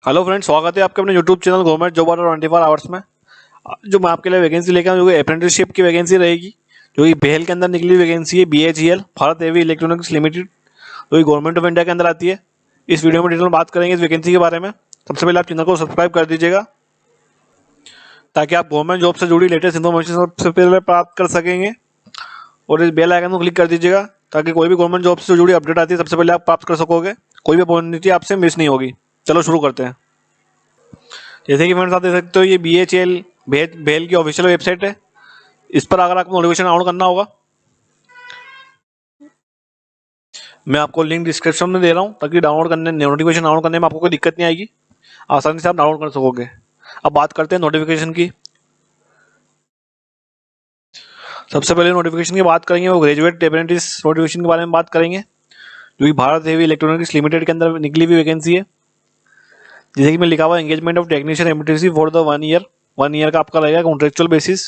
Hello friends, स्वागत है आपके अपने YouTube channel government job order 24 hours में। जो मैं आपके लिए वैकेंसी लेकर आऊँ, जो कि अप्रेंटिसशिप की वैकेंसी रहेगी, जो कि बेहल के अंदर निकली वैकेंसी है। BHEL Bharat heavy electronics limited, जो कि गवर्नमेंट ऑफ इंडिया के अंदर आती है। इस वीडियो में डिटेल में बात करेंगे इस वैकेंसी के बारे में। सबसे पहले आप चैनल को सब्सक्राइब कर दीजिएगा ताकि आप गवर्नमेंट जॉब से जुड़ी लेटेस्ट इन्फॉर्मेशन सबसे पहले प्राप्त कर सकेंगे। और इस बेल आइकन को क्लिक कर दीजिएगा ताकि कोई भी गवर्नमेंट जॉब से जुड़ी अपडेट आती है सबसे पहले आप प्राप्त कर सकोगे। कोई भी अपॉर्चुनिटी आपसे मिस नहीं होगी। चलो शुरू करते हैं। जैसे कि फ्रेंड्स आप देख सकते हो, ये BHEL बेल की ऑफिशियल वेबसाइट है। इस पर अगर आपको नोटिफिकेशन डाउनलोड करना होगा, मैं आपको लिंक डिस्क्रिप्शन में दे रहा हूँ ताकि नोटिफिकेशन डाउनलोड करने में आपको कोई दिक्कत नहीं आएगी, आसानी से आप डाउनलोड कर सकोगे। अब बात करते हैं नोटिफिकेशन की। सबसे पहले नोटिफिकेशन की बात करेंगे, वो ग्रेजुएट अप्रेंटिस नोटिफिकेशन के बारे में बात करेंगे, जो कि भारत हेवी इलेक्ट्रॉनिक्स लिमिटेड के अंदर निकली हुई वैकेंसी है। जैसे कि मैं लिखा हुआ engagement of technician apprentice for the 1 year का आपका रहेगा कॉन्ट्रेक्चुअल बेसिस,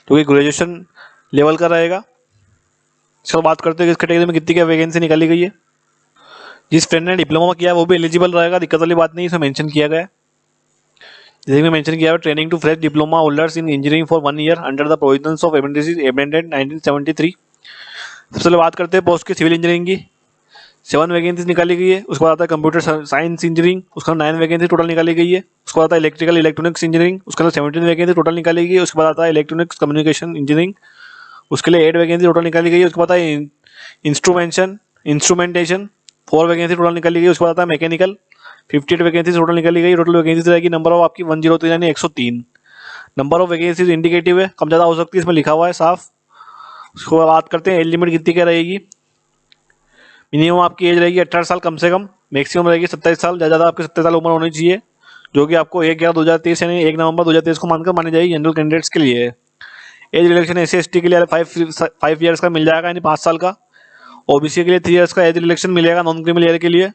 जो कि ग्रेजुएशन लेवल का रहेगा। इसके बाद बात करते हैं कि इस कैटेगरी में कितनी क्या वैकेंसी निकाली गई है। जिस फ्रेंड ने डिप्लोमा किया है वो भी एलिजिबल रहेगा, दिक्कत वाली बात नहीं, इसमें मेंशन किया गया है। जैसे कि मेंशन किया है, training to fresh diploma holders in engineering for 1 year under the provisions of apprentice amended 1973। सबसे पहले बात करते हैं पोस्ट की सिविल इंजीनियरिंग की। 7 वैकेंसी निकाली गई है। उसके बाद आता है कंप्यूटर साइंस इंजीनियरिंग, उसका 9 वैकेंसी टोटल निकाली गई है। उसके बाद आता है इलेक्ट्रिकल इलेक्ट्रॉनिक्स इंजीनियरिंग, उसके अंदर 17 वैकेंसी टोटल निकाली गई है। उसके बाद आता है इलेक्ट्रॉनिक्स कम्युनिकेशन इंजीनियरिंग, उसके लिए 8 वैकेंसी टोटल निकाली गई है। उसके बाद आता है इंस्ट्रूमेंटेशन 4 वैकेंसी टोटल निकाली गई। उसके बाद आता है मैकेनिकल 58 वैकेंसी टोटल निकाली गई। टोटल वैकेंसी रहेगी नंबर ऑफ आपकी 103 यानी 103। नंबर ऑफ वैकेंसीज इंडिकेटिव है, कम ज़्यादा हो सकती है, इसमें लिखा हुआ है साफ। उसके बाद बात करते हैं एज लिमिट कितनी क्या रहेगी। मिनिमम आपकी एज रहेगी 18 साल कम से कम, मैक्सिमम रहेगी 27 साल, ज़्यादा आपकी 27 साल उम्र होनी चाहिए, जो कि आपको 1/11/2023 यानी 1 नवंबर 2023 को मानकर मानी जाएगी जनरल कैंडिडेट्स के लिए। एज रिलैक्सेशन SC/ST के लिए 5 ईयर्स का मिल जाएगा यानी 5 साल का। OBC के लिए 3 ईयर्स का एज रिलैक्सेशन मिलेगा नॉन क्रिमिनल ईयर के लिए।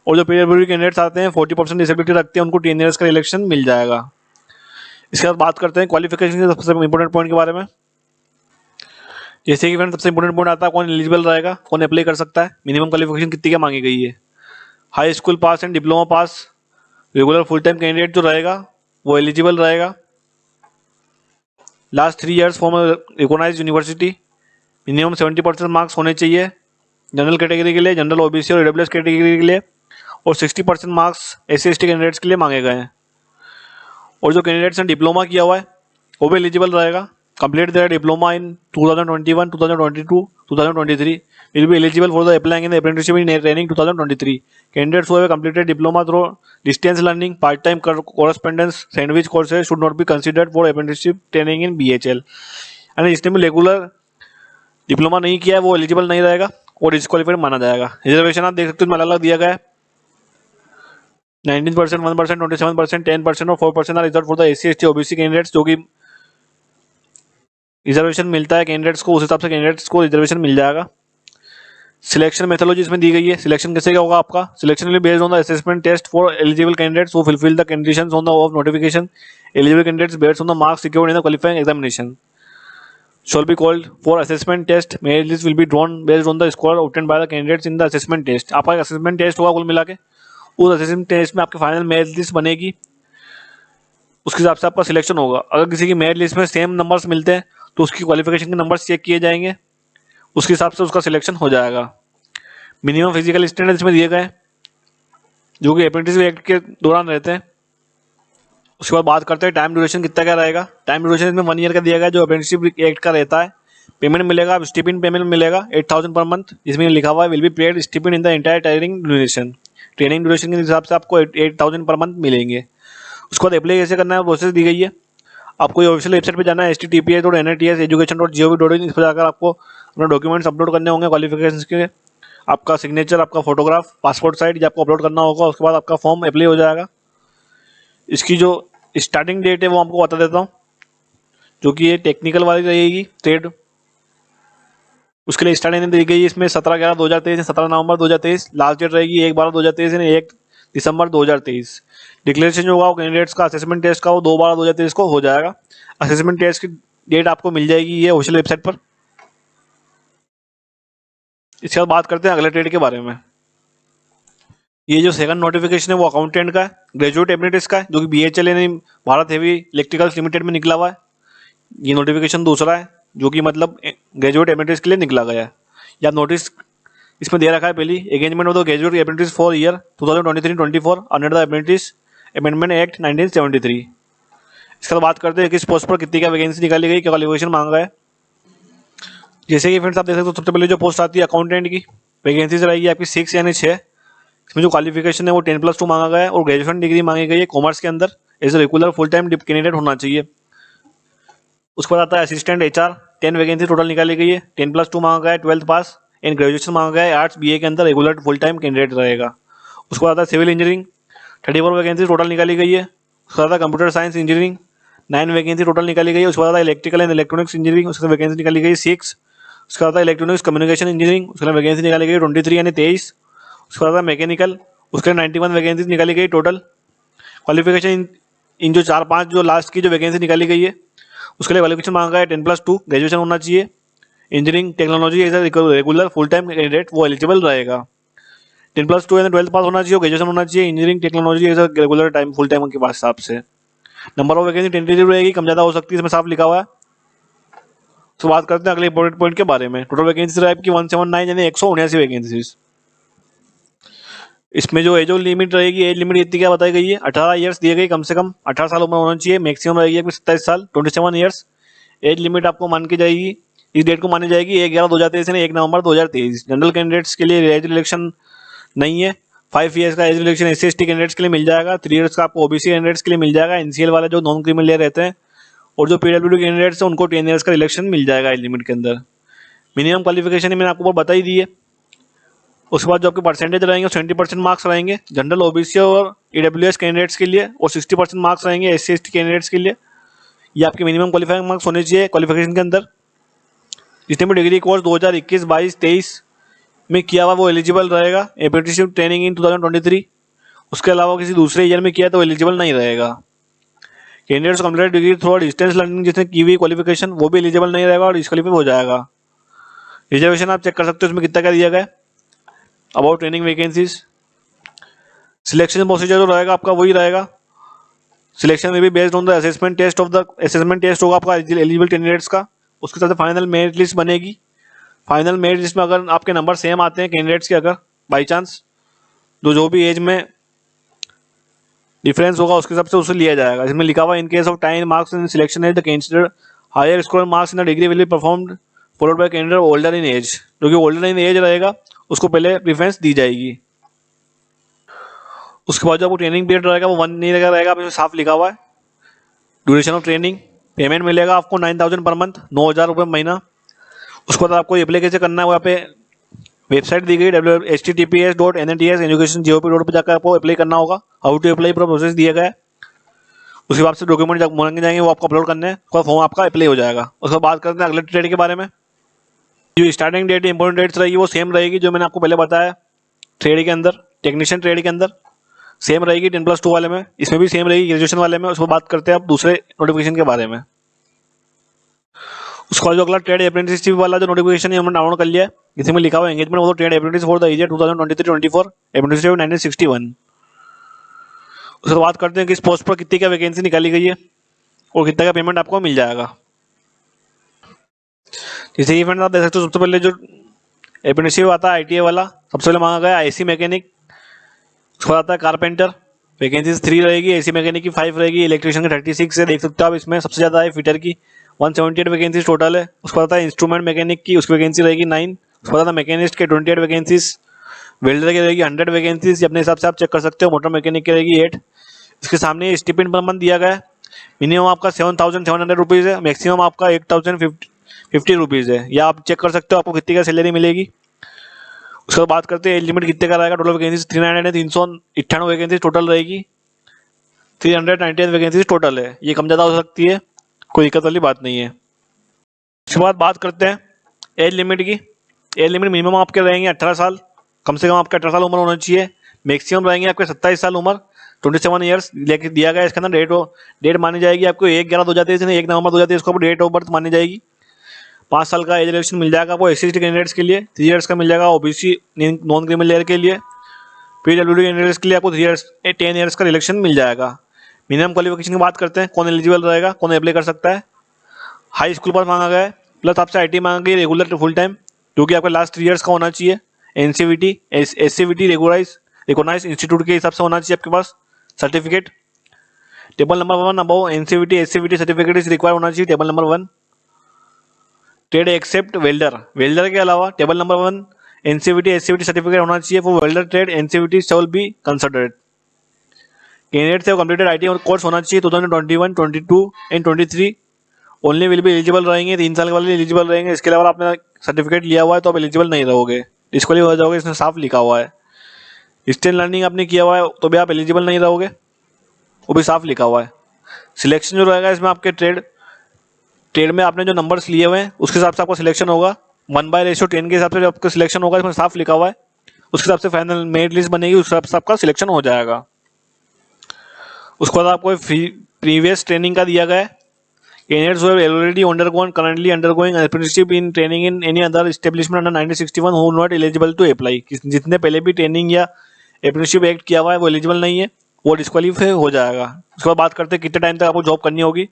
और जो PWD कैंडिडेट्स आते हैं 40% डिसेबिलिटी रखते हैं, उनको 10 ईयर्स का रिलैक्सेशन मिल जाएगा। इसके बाद बात करते हैं क्वालिफिकेशन के सबसे इंपॉर्टेंट पॉइंट के बारे में। जैसे कि फ्रेंड सबसे इंपॉर्टेंट पॉइंट आता है कौन एलिजिबल रहेगा, कौन अप्लाई कर सकता है। मिनिमम क्वालिफिकेशन कितनी क्या मांगी गई है। High school pass and diploma pass regular full time candidate जो रहेगा वो एलिजिबल रहेगा। Last 3 years from recognised university, minimum 70% marks होने चाहिए जनरल कैटेगरी के लिए, जनरल OBC और AWS कैटेगरी के लिए, और 60% मार्क्स SC/ST कैंडिडेट्स के लिए मांगे गए हैं। और जो कैंडिडेट्स ने डिप्लोमा किया हुआ है वो भी एलिजिबल रहेगा। Complete their diploma in 2021, 2022, 2023 will be eligible for the applying in the apprenticeship in training 2023. Candidates who have completed diploma through distance learning, part-time correspondence, sandwich courses should not be considered for apprenticeship training in BHL. यानी जिसने भी regular diploma नहीं किया है वो eligible नहीं रहेगा और डिस्क्वालीफाइड माना जाएगा। रिजर्वेशन आप देख सकते हो अलग अलग दिया गया है। 19%, 1%, 27%, 10% और 4% are reserve for the SC/ST OBC candidates, जो कि रिजर्वेशन मिलता है कैंडिडेट्स को, उस हिसाब से कैंडिडेट्स को रिजर्वेशन मिल जाएगा। सिलेक्शन मेथोलॉजी इसमें दी गई है। सिलेक्शन कैसे क्या होगा आपका। Selection will be based on the assessment test for eligible candidates who fulfil the conditions on the of notification. Eligible candidates based on the marks secured in the qualifying examination shall be called for assessment test. Merit list will be drawn based on the score obtained by the candidates in the assessment test. आपका एक assessment test होगा कुल मिला के, उस assessment test में आपकी final merit list बनेगी, उसके हिसाब से आपका सिलेक्शन होगा। अगर किसी की मेरिट लिस्ट में सेम नंबर्स मिलते हैं तो उसकी क्वालिफिकेशन के नंबर्स चेक किए जाएंगे, उसके हिसाब से उसका सिलेक्शन हो जाएगा। मिनिमम फिजिकल स्टैंडर्ड इसमें दिए गए जो कि अप्रेंटिसशिप एक्ट के दौरान रहते हैं। उसके बाद बात करते हैं टाइम ड्यूरेशन कितना क्या रहेगा। टाइम ड्यूरेशन इसमें 1 ईयर का दिया गया जो अप्रेंटिसशिप एक्ट का रहता है। पेमेंट मिलेगा, स्टिपेंड पेमेंट मिलेगा 8,000 पर मंथ, जिसमें लिखा हुआ है will be paid stipend in the entire training duration. Training duration के हिसाब से आपको 8,000 पर मंथ मिलेंगे। उसके बाद अप्लाई कैसे करना है प्रोसेस दी गई है। आपको ये ऑफिशियल वेबसाइट पर जाना है https://NITS-education.gov.in। इस पर जाकर आपको अपने डॉक्यूमेंट्स अपलोड करने होंगे क्वालिफिकेशन के, आपका सिग्नेचर, आपका फोटोग्राफ, पासपोर्ट साइज जो आपको अपलोड करना होगा। उसके बाद आपका फॉर्म अप्लाई हो जाएगा। इसकी जो स्टार्टिंग डेट है वो आपको बता देता हूँ, जो कि ये टेक्निकल वाली रहेगी ट्रेड। उसके लिए स्टार्टिंग दी गई है इसमें 17/11/2023, 17 नवंबर 2023। लास्ट डेट रहेगी 1/12/2023 यानी 1 दिसंबर 2023। डिक्लेरेशन जो होगा वो कैंडिडेट्स का असेसमेंट टेस्ट का वो 2/12/2023 को हो जाएगा। असेसमेंट टेस्ट की डेट आपको मिल जाएगी ये ऑफिशियल वेबसाइट पर। इसके बाद बात करते हैं अगले ट्रेड के बारे में। ये जो सेकंड नोटिफिकेशन है वो अकाउंटेंट का है, ग्रेजुएट एप्रेंटिस का है, जो कि BHEL यानी भारत हेवी इलेक्ट्रिकल्स लिमिटेड में निकला हुआ है। ये नोटिफिकेशन दूसरा है जो कि मतलब ग्रेजुएट एप्रेंटिस के लिए निकला गया है। या नोटिस इसमें दे रखा है पहली, engagement of the graduate apprentice for year 2023-24 under the apprentice amendment act 1973। इसके बाद बात करते हैं किस पोस्ट पर कितनी क्या वैकेंसी निकाली गई, क्या क्वालिफिकेशन मांगा है। जैसे कि फ्रेंड्स आप देख सकते हो सबसे पहले जो पोस्ट आती है अकाउंटेंट की, वैकेंसीज रहेगी आपकी 6 यानी 6। इसमें जो क्वालिफिकेशन है वो 10+2 मांगा गया है और ग्रेजुएशन डिग्री मांगी गई है कॉमर्स के अंदर, as a regular full time candidate होना चाहिए। उसके बाद आता है असिस्टेंट HR, 10 वैकेंसी टोटल निकाली गई है, 10+2 मांगा गया है, 12th पास एंड ग्रेजुएशन मांगा गया है, आर्ट्स BA के अंदर रेगुलर फुल टाइम कैंडिडेट रहेगा। उसके बाद आता है सिविल इंजीनियरिंग, 34 वैकेंसी टोटल निकाली गई है। उसके बाद आता है computer science engineering, 9 vacancy total निकाली गई है। उसके बाद आता है इलेक्ट्रिकल एंड इलेक्ट्रॉनिक्स इंजीनियरिंग, उसकी वैकेंसी निकाली गई 6। उसके बाद आता है इलेक्ट्रॉनिक्स कम्युनिकेशन इंजीनियरिंग, उसके वैकेंसी निकाली गई 23 यानी 23। उसके बाद आता है मैकेनिकल, उसके 91 वैकेंसी निकाली गई टोटल। क्वालिफिकेशन इन जो 4-5 जो लास्ट की जो वैकेंसी निकाली गई है उसके लिए क्वालिफिकेशन मांगा है 10+2 ग्रेजुएशन होना चाहिए। Engineering technology as a regular full time candidate वो एलिजिबल रहेगा। 10+2 यानी 12th पास होना चाहिए, ग्रेजुएशन होना चाहिए। Engineering technology as a regular time full time के हिसाब से। नंबर ऑफ वैकेंसी टेंटेटिव रहेगी, कम ज़्यादा हो सकती है, इसमें साफ लिखा हुआ है। तो बात करते हैं अगले इंपॉर्टेंट पॉइंट के बारे में। टोटल वैकेंसी रहेगी 179 यानी 179 वैकेंसीज। इसमें जो एज लिमिट रहेगी, एज लिमिट इतनी क्या बताई गई है, 18 ईयर्स दिए गई, कम से कम 18 साल उम्र होना चाहिए। मैक्सिमम रहेगी आपकी 27 साल 27 ईयर्स। एज लिमिट आपको मान की जाएगी, इस डेट को मानी जाएगी 1/11/2023 यानी 1 नवंबर 2023। जनरल कैंडिडेट्स के लिए एज रिलेक्शन नहीं है। 5 ईयर्स का एज रिलेक्शन SC/ST कैंडिडेट्स के लिए मिल जाएगा। 3 ईयर्स का आपको OBC कैंडिडेट्स के लिए मिल जाएगा, NCL वाले जो नॉन क्रिमिनल रहते हैं, और जो PWD कैंडिडेट्स हैं उनको 10 ईयर्स का रिलेक्शन मिल जाएगा एज लिमिट के अंदर। मिनिमम क्वालिफिकेशन मैंने आपको बता ही दी है। उसके बाद जो आपके परसेंटेज रहेंगे 70% मार्क्स रहेंगे जनरल OBC और EWS कैंडिडेट्स के लिए, और 60% मार्क्स रहेंगे SC/ST कैंडिडेट्स के लिए। ये आपके मिनिमम क्वालिफाइंग मार्क्स होने चाहिए क्वालिफिकेशन के अंदर। जितने भी डिग्री कोर्स 2021, 22, 23 में किया हुआ वो एलिजिबल रहेगा। अप्रेंटिसशिप ट्रेनिंग इन 2023 उसके अलावा किसी दूसरे ईयर में किया तो एलिजिबल नहीं रहेगा। Candidates complete degree through distance learning जिसने की हुई क्वालिफिकेशन वो भी एलिजिबल नहीं रहेगा और डिस्क्वालीफाई हो जाएगा। रिजर्वेशन आप चेक कर सकते हो इसमें कितना क्या दिया गया है। About training vacancies, selection procedure जो रहेगा आपका वही रहेगा। सिलेक्शन में भी based on the assessment test of the assessment test होगा आपका एलिजिबल कैंडिडेट्स का। उसके साथ फाइनल मेरिट लिस्ट बनेगी। फाइनल मेरिट लिस्ट में अगर आपके नंबर सेम आते हैं कैंडिडेट्स के, अगर बाई चांस जो भी एज में डिफरेंस होगा उसके हिसाब से उसे लिया जाएगा। इसमें लिखा हुआ in case of time marks in selection as the candidate higher score marks in the degree will be performed followed by candidate older in age. जो कि ओल्डर इन एज रहेगा उसको पहले प्रीफरेंस दी जाएगी। उसके बाद जो आपको ट्रेनिंग पीरियड रहेगा वो 1 ईयर का रहेगा, इसमें साफ लिखा हुआ है। ड्यूरेशन ऑफ ट्रेनिंग, पेमेंट मिलेगा आपको 9,000 पर मंथ, 9,000 रुपये महीना। उसके बाद आपको अप्लाई कैसे करना है वो यहाँ पे वेबसाइट दी गई https://nhts.education.gov.in पर जाकर आपको अप्लाई करना होगा। हाउ टू अप्लाई पूरा प्रोसेस दिया गया है। उसके बाद से डॉक्यूमेंट मांगे जाएंगे वो आपको अपलोड करने हैं, उसका फॉर्म आपका अप्लाई हो जाएगा। उसके बाद बात करते हैं अगले डेट के बारे में। जो स्टार्टिंग डेट इंपॉर्टेंट डेट्स रहेगी वो सेम रहेगी जो मैंने आपको पहले बताया। ट्रेड के अंदर, टेक्नीशियन ट्रेड के अंदर सेम रहेगी 10+2 वाले में, इसमें भी सेम रहेगी ग्रेजुएशन वाले में। उसको बात करते हैं आप दूसरे नोटिफिकेशन के बारे में। उसके बाद जो अगला ट्रेड अप्रेंटिसशिप वाला जो नोटिफिकेशन है हमने डाउनलोड कर लिया है, जिसमें लिखा हुआ एंगेजमेंट वो trade apprentice for the year 2023-24 apprenticeship 1961। उसके बाद बात करते हैं कि इस पोस्ट पर कितनी क्या वैकेंसी निकाली गई है और कितना का पेमेंट आपको मिल जाएगा। जैसे इवेंट आप देख सकते हो, सबसे पहले जो अप्रेंटिसशिप आता है ITA वाला सबसे पहले मांगा गया IC मैकेनिक। उसके बाद आता है कारपेंटर, वैकेंसीज 3 रहेगी, AC मैकेनिक की 5 रहेगी, इलेक्ट्रिशियन की 36 है। देख सकते हो आप इसमें सबसे ज़्यादा है फिटर की 178 वैकेंसीज टोटल है। उसके बाद आता है इंस्ट्रूमेंट मैकेनिक की, उसकी वैकेंसी रहेगी 9। उसके बाद आता है मैकेनिस्ट के 28 वैकेंसीज, वेल्डर की रहेगी 100 वैकेंसीज, अपने हिसाब से आप चेक कर सकते हो। मोटर मैकेनिक की रहेगी 8। इसके सामने स्टिपेंड पर मंथ दिया गया है। मिनिमम आपका 7,700 रुपीज़ है, मैक्सिमम आपका 8,050 रुपीज़ है। या आप चेक कर सकते हो आपको कितनी का सैलरी मिलेगी। उसके बाद बात करते हैं एज लिमिट कितने का रहेगा। टोटल वैकेंसीज 398 वैकेंसीज टोटल रहेगी, 398 वैकेंसीज टोटल है। ये कम ज़्यादा हो सकती है, कोई दिक्कत वाली बात नहीं है। उसके बाद बात करते हैं एज लिमिट की। एज लिमिट मिनिमम आपके रहेंगे 18 साल, कम से कम आपका 18 साल उम्र होना चाहिए। मैक्सिमम रहेंगे आपके 27 साल उम्र, 27 ईयर्स लेके दिया गया। इसके अंदर डेट मानी जाएगी आपको 1/11/2023 1 नवंबर 2023 को डेट ऑफ बर्थ मानी जाएगी। 5 साल का एज रिलेक्शन मिल जाएगा आपको SC/ST कैंडिडेट्स के लिए, 3 ईयर्स का मिल जाएगा OBC नॉन क्रिमिनल लेयर के लिए, पीडब्ल्यूडी कैंडिडेट्स के लिए आपको 10 ईयर्स का रिलेक्शन मिल जाएगा। मिनिमम क्वालिफिकेशन की बात करते हैं, कौन एलिजिबल रहेगा, कौन अप्लाई कर सकता है। हाई स्कूल पास मांगा गया है, प्लस आपसे आईटी मांगा गई रेगुलर टू फुल टाइम, जो कि आपका लास्ट 3 ईयर्स का होना चाहिए। एनसीवीटी एससीवीटी रिकॉग्नाइज इंस्टीट्यूट के हिसाब से होना चाहिए आपके पास certificate. Table number 1 above NCVT SCVT certificate is require होना चाहिए, table number 1। Trade except welder के अलावा table number 1 NCVT SCVT certificate होना चाहिए for welder trade. NCVT shall be considered. Candidate से कंप्लीटेड आईटी कोर्स होना चाहिए 2021, 22 and 23 only will be eligible रहेंगे, 3 साल के वाले एलिजिबल रहेंगे। इसके अलावा आपने सर्टिफिकेट लिया हुआ है तो आप एलिजिबल नहीं रहोगे, डिस्क्वालीफाई हो जाओगे, इसमें साफ लिखा हुआ है। डिस्टेंस लर्निंग आपने किया हुआ है तो भी आप एलिजिबल नहीं रहोगे, वो भी साफ लिखा हुआ है। सिलेक्शन जो रहेगा इसमें आपके ट्रेड में आपने जो नंबर्स लिए हुए हैं उसके हिसाब से आपका सिलेक्शन होगा, 1/10 के हिसाब से जो आपका सिलेक्शन होगा, इसमें साफ लिखा हुआ है। उसके हिसाब से फाइनल मेरिट लिस्ट बनेगी, उस हिसाब से आपका सिलेक्शन हो जाएगा। उसके बाद आपको प्रीवियस ट्रेनिंग का दिया गया है। Candidates who have already undergone, currently undergoing apprenticeship in training in any other establishment under 1961 who are not eligible to apply। जितने पहले भी ट्रेनिंग या अप्रेंटिसशिप एक्ट किया हुआ है वो एलिजिबल नहीं है, वो डिस्क्वालीफाई हो जाएगा। उसके बाद बात करते हैं कितने टाइम तक आपको जॉब करनी होगी।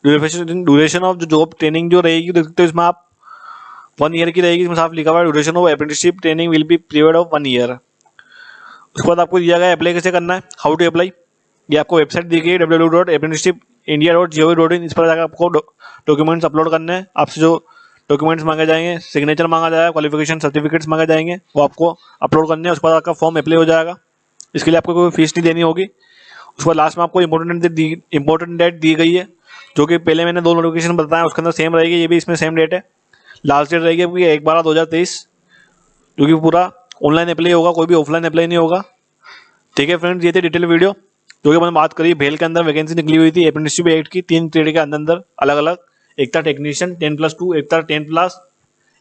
ड्यूरेशन ऑफ जो जॉब ट्रेनिंग जो रहेगी तो इसमें आप 1 ईयर की रहेगी, इसमें साफ लिखा हुआ है duration of apprenticeship training will be period of 1 year. उसके बाद आपको दिया गया अप्लाई कैसे करना है, हाउ टू अप्लाई। ये आपको वेबसाइट दी गई है www.apprenticeshipindia.gov.in। इस पर जाकर आपको डॉक्यूमेंट्स अपलोड करने हैं। आपसे जो डॉक्यूमेंट्स मांगे जाएंगे, सिग्नेचर मांगा जाएगा, क्वालिफिकेशन सर्टिफिकेट्स मांगे जाएंगे, वो आपको अपलोड करने हैं। उसके बाद आपका फॉर्म अप्लाई हो जाएगा, इसके लिए आपको कोई फीस नहीं देनी होगी। उसके बाद लास्ट में आपको इंपॉर्टेंट डेट दी गई है, जो कि पहले मैंने 2 नोटिफिकेशन बताया उसके अंदर सेम रहेगी, ये भी इसमें सेम डेट है। लास्ट डेट रहेगी आपकी 1/12/2023, जो कि पूरा ऑनलाइन अप्लाई होगा, कोई भी ऑफलाइन अप्लाई नहीं होगा। ठीक है फ्रेंड्स, ये थी डिटेल वीडियो जो कि मैंने बात करी। भेल के अंदर वैकेंसी निकली हुई थी अप्रेंटिसशिप एक्ट की 3 ट्रेड के अंदर अलग अलग। एक था टेक्नीशियन 10+2, एक था 10+,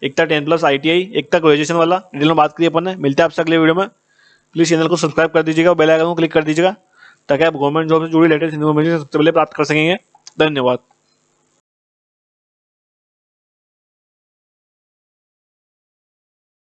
एक था 10+ ITI, एक था ग्रेजुएशन वाला। डिटेल में बात करी अपन ने। मिलते हैं आपसे अगले वीडियो में। प्लीज़ चैनल को सब्सक्राइब कर दीजिएगा, बेल आइकन को क्लिक कर दीजिएगा, ताकि आप गवर्नमेंट जॉब से जुड़ी लेटेस्ट इन्फॉर्मेशन सबसे पहले प्राप्त कर सकेंगे। धन्यवाद।